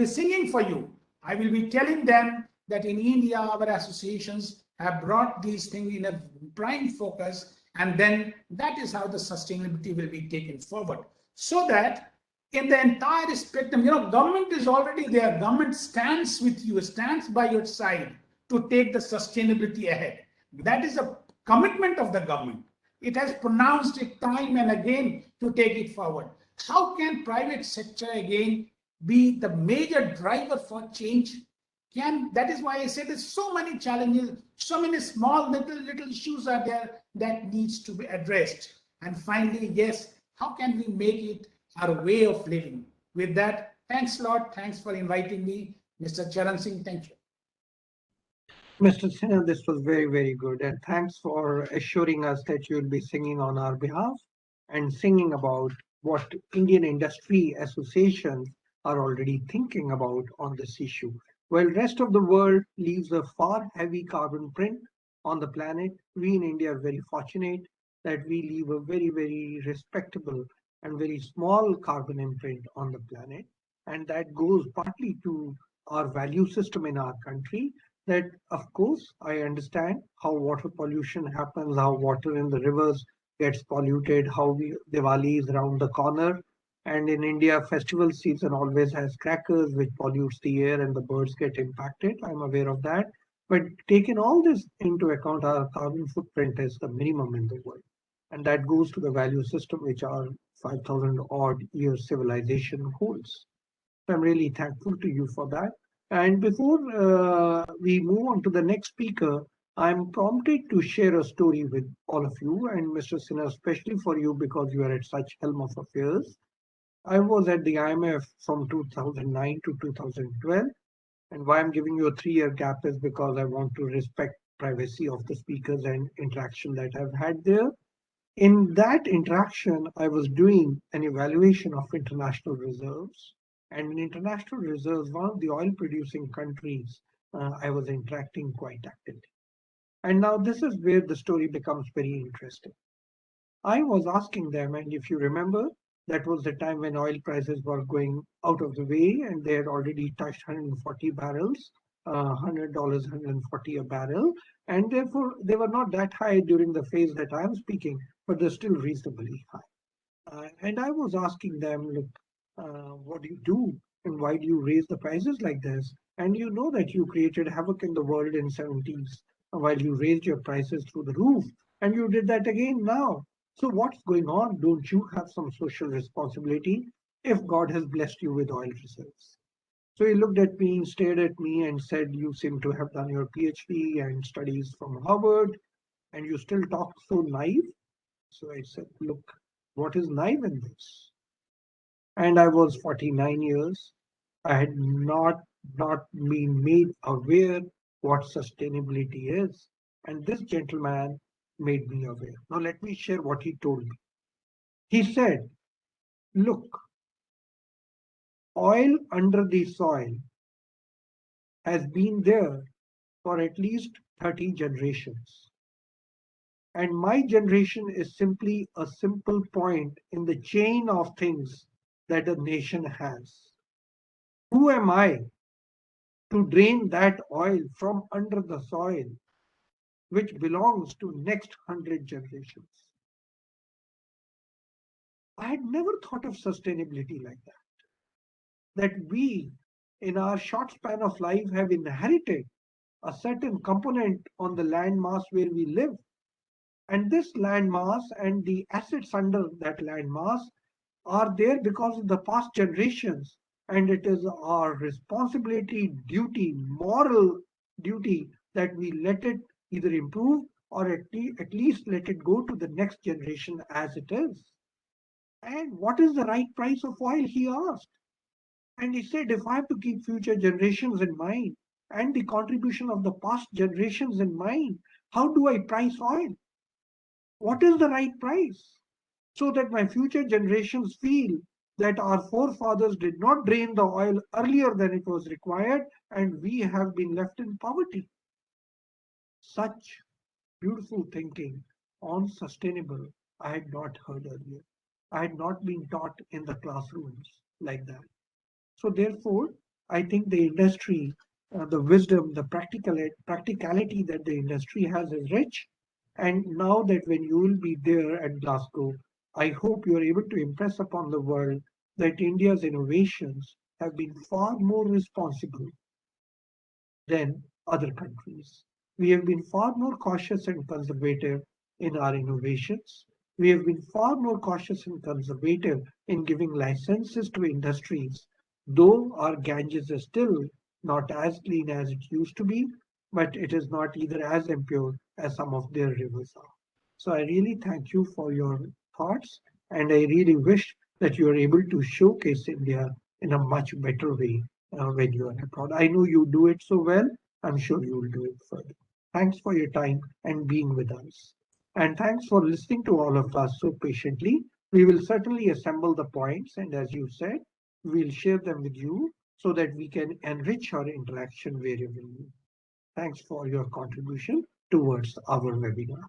singing for you I will be telling them that in India, our associations have brought these things in a prime focus, and then that is how the sustainability will be taken forward. So that in the entire spectrum, government is already there. Government stands with you, stands by your side to take the sustainability ahead. That is a commitment of the government. It has pronounced it time and again to take it forward. How can private sector again be the major driver for change? That is why I said there's so many challenges, so many small little issues are there that needs to be addressed. And finally, yes, how can we make it our way of living? With that, thanks a lot. Thanks for inviting me, Mr. Charan Singh. Thank you. Mr. Sinha, this was very, very good. And thanks for assuring us that you'll be singing on our behalf and singing about what Indian industry associations are already thinking about on this issue. While rest of the world leaves a far heavy carbon print on the planet, we in India are very fortunate that we leave a very, very respectable and very small carbon imprint on the planet. And that goes partly to our value system in our country, that of course I understand how water pollution happens, how water in the rivers gets polluted, how Diwali is around the corner, and in India festival season always has crackers which pollutes the air and the birds get impacted. I'm aware of that, but taking all this into account, our carbon footprint is the minimum in the world, and that goes to the value system which our 5,000 odd year civilization holds. So I'm really thankful to you for that. And before we move on to the next speaker, I'm prompted to share a story with all of you, and Mr. Sinha, especially for you because you are at such helm of affairs. I was at the IMF from 2009 to 2012, and why I'm giving you a 3-year gap is because I want to respect privacy of the speakers and interaction that I've had there. In that interaction, I was doing an evaluation of international reserves. And in international reserves, one of the oil producing countries, I was interacting quite actively. And now this is where the story becomes very interesting. I was asking them, and if you remember, that was the time when oil prices were going out of the way and they had already touched 140 barrels, $100, 140 a barrel. And therefore, they were not that high during the phase that I'm speaking, but they're still reasonably high. And I was asking them, look, what do you do and why do you raise the prices like this? And you know that you created havoc in the world in 70s while you raised your prices through the roof, and you did that again now. So what's going on? Don't you have some social responsibility if God has blessed you with oil reserves? So he looked at me, stared at me and said, you seem to have done your PhD and studies from Harvard and you still talk so naive. So I said, look, what is naive in this? And I was 49 years. I had not been made aware what sustainability is. And this gentleman made me aware. Now let me share what he told me. He said, look, oil under the soil has been there for at least 30 generations. And my generation is simply a simple point in the chain of things that a nation has. Who am I to drain that oil from under the soil, which belongs to next 100 generations? I had never thought of sustainability like that. That we, in our short span of life, have inherited a certain component on the land mass where we live. And this land mass and the assets under that land mass are there because of the past generations. And it is our responsibility, duty, moral duty that we let it either improve or at least let it go to the next generation as it is. And what is the right price of oil, he asked. And he said, if I have to keep future generations in mind and the contribution of the past generations in mind, how do I price oil? What is the right price? So that my future generations feel that our forefathers did not drain the oil earlier than it was required and we have been left in poverty. Such beautiful thinking on sustainable I had not heard earlier. I had not been taught in the classrooms like that. So therefore, I think the industry, the wisdom, the practicality that the industry has is rich. And now that when you will be there at Glasgow, I hope you are able to impress upon the world that India's innovations have been far more responsible than other countries. We have been far more cautious and conservative in our innovations. We have been far more cautious and conservative in giving licenses to industries, though our Ganges is still not as clean as it used to be, but it is not either as impure as some of their rivers are. So I really thank you for your thoughts, and I really wish that you are able to showcase India in a much better way when you are abroad. I know you do it so well. I'm sure you will do it further. Thanks for your time and being with us. And thanks for listening to all of us so patiently. We will certainly assemble the points, and as you said, we'll share them with you so that we can enrich our interaction wherever you. Thanks for your contribution towards our webinar.